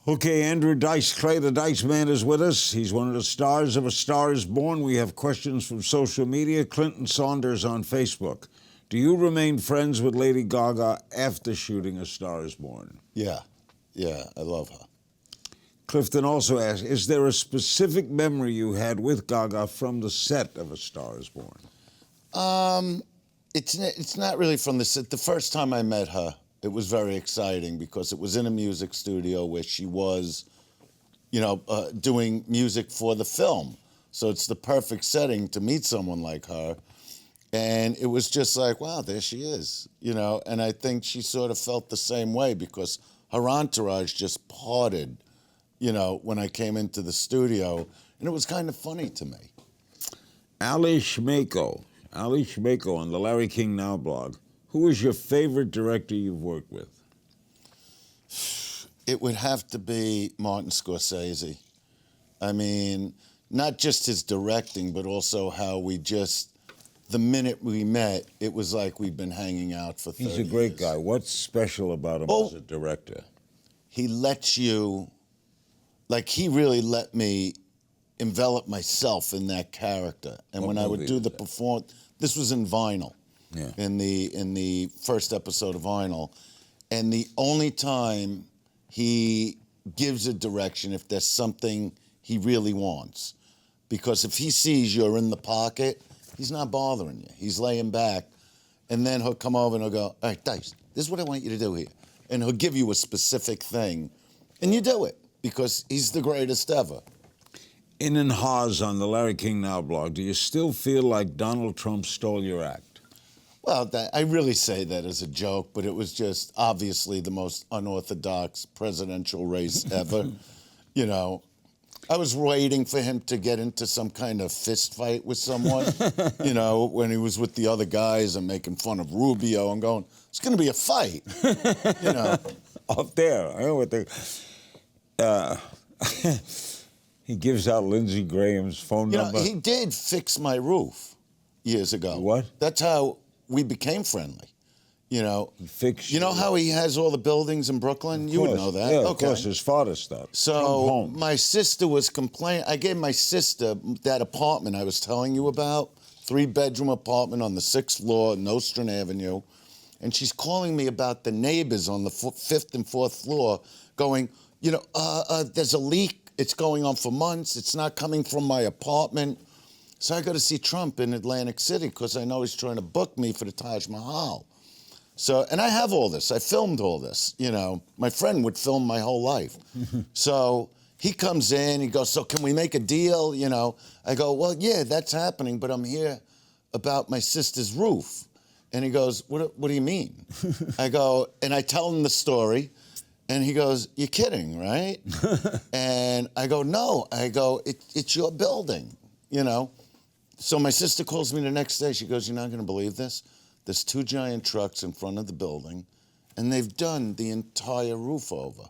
Okay, Andrew Dice Clay, the Dice Man, is with us. He's one of the stars of A Star Is Born. We have questions from social media. Clinton Saunders on Facebook. Do you remain friends with Lady Gaga after shooting A Star Is Born? Yeah, I love her. Clifton also asks, is there a specific memory you had with Gaga from the set of A Star Is Born? It's not really from the set. The first time I met her, it was very exciting because it was in a music studio where she was, doing music for the film. So it's the perfect setting to meet someone like her. And it was just like, wow, there she is, And I think she sort of felt the same way because her entourage just parted, when I came into the studio. And it was kind of funny to me. Ali Shmeko on the Larry King Now blog. Who is your favorite director you've worked with? It would have to be Martin Scorsese. I mean, not just his directing, but also how the minute we met, it was like we've been hanging out for 30 years. He's a great guy. What's special about him as a director? He lets you, he really let me envelop myself in that character. And when I would do the performance, this was in Vinyl. Yeah. In the first episode of Vinyl. And the only time he gives a direction if there's something he really wants. Because if he sees you're in the pocket, he's not bothering you. He's laying back. And then he'll come over and he'll go, all right, Dice, this is what I want you to do here. And he'll give you a specific thing. And you do it because he's the greatest ever. In and Haas on the Larry King Now blog, do you still feel like Donald Trump stole your act? Well, I really say that as a joke, but it was just obviously the most unorthodox presidential race ever. I was waiting for him to get into some kind of fist fight with someone, when he was with the other guys and making fun of Rubio. I'm going, it's going to be a fight, Up there. I know what he gives out Lindsey Graham's phone number. He did fix my roof years ago. What? That's how we became friendly. Fix. How he has all the buildings in Brooklyn? You would know that. Yeah, of course, his father stuff. So my sister was complaining. I gave my sister that apartment I was telling you about, 3-bedroom apartment on the 6th floor, Nostrand Avenue. And she's calling me about the neighbors on the 5th and 4th floor going, there's a leak. It's going on for months. It's not coming from my apartment. So I go to see Trump in Atlantic City because I know he's trying to book me for the Taj Mahal. So, and I have all this. I filmed all this, My friend would film my whole life. So he comes in, he goes, so can we make a deal, I go, well, yeah, that's happening, but I'm here about my sister's roof. And he goes, what do you mean? I go, and I tell him the story, and he goes, you're kidding, right? And I go, no. I go, it's your building, So my sister calls me the next day. She goes, you're not going to believe this? There's 2 giant trucks in front of the building, and they've done the entire roof over.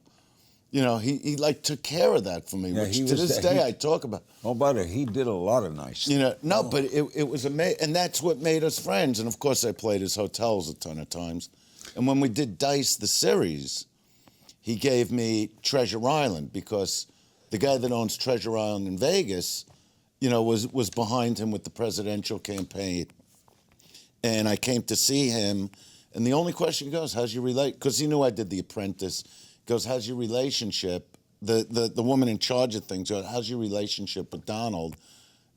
He took care of that for me, which to this day I talk about. Oh, but he did a lot of nice stuff. But it was amazing, and that's what made us friends. And of course, I played his hotels a ton of times. And when we did Dice, the series, he gave me Treasure Island because the guy that owns Treasure Island in Vegas, was behind him with the presidential campaign. And I came to see him, and the only question goes, how's your relate? Because he knew I did The Apprentice. Goes, how's your relationship? The woman in charge of things goes, how's your relationship with Donald?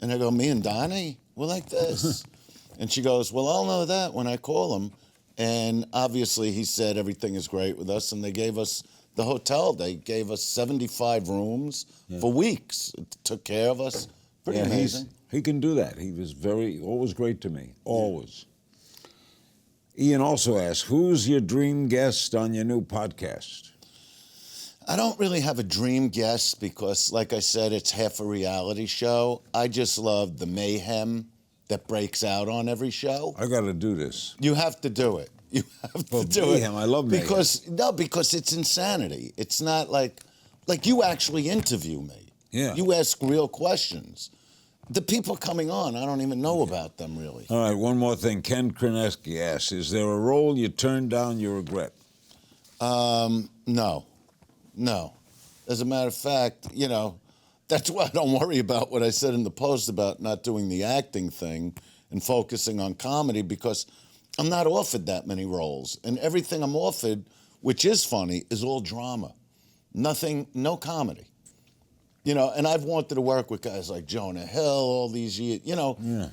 And I go, me and Donnie? We're like this. And she goes, well, I'll know that when I call him. And obviously he said everything is great with us, and they gave us the hotel. They gave us 75 rooms for weeks. It took care of us. Pretty amazing. He can do that. He was always great to me, always. Ian also asks, who's your dream guest on your new podcast? I don't really have a dream guest because, like I said, it's half a reality show. I just love the mayhem that breaks out on every show. I got to do this. You have to do it. You have to do mayhem. it. I love mayhem. Because it's insanity. It's not like you actually interview me. Yeah. You ask real questions. The people coming on, I don't even know about them, really. All right, one more thing. Ken Kreneski asks, is there a role you turned down you regret? No. As a matter of fact, that's why I don't worry about what I said in the post about not doing the acting thing and focusing on comedy, because I'm not offered that many roles. And everything I'm offered, which is funny, is all drama. Nothing, no comedy. And I've wanted to work with guys like Jonah Hill all these years,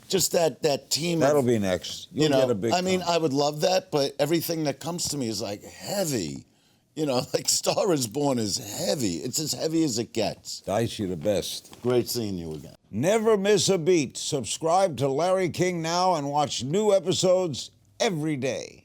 just that team. That'll be next. You'll get a big I would love that, but everything that comes to me is like heavy. Like Star is Born is heavy. It's as heavy as it gets. Dice, you're the best. Great seeing you again. Never miss a beat. Subscribe to Larry King now and watch new episodes every day.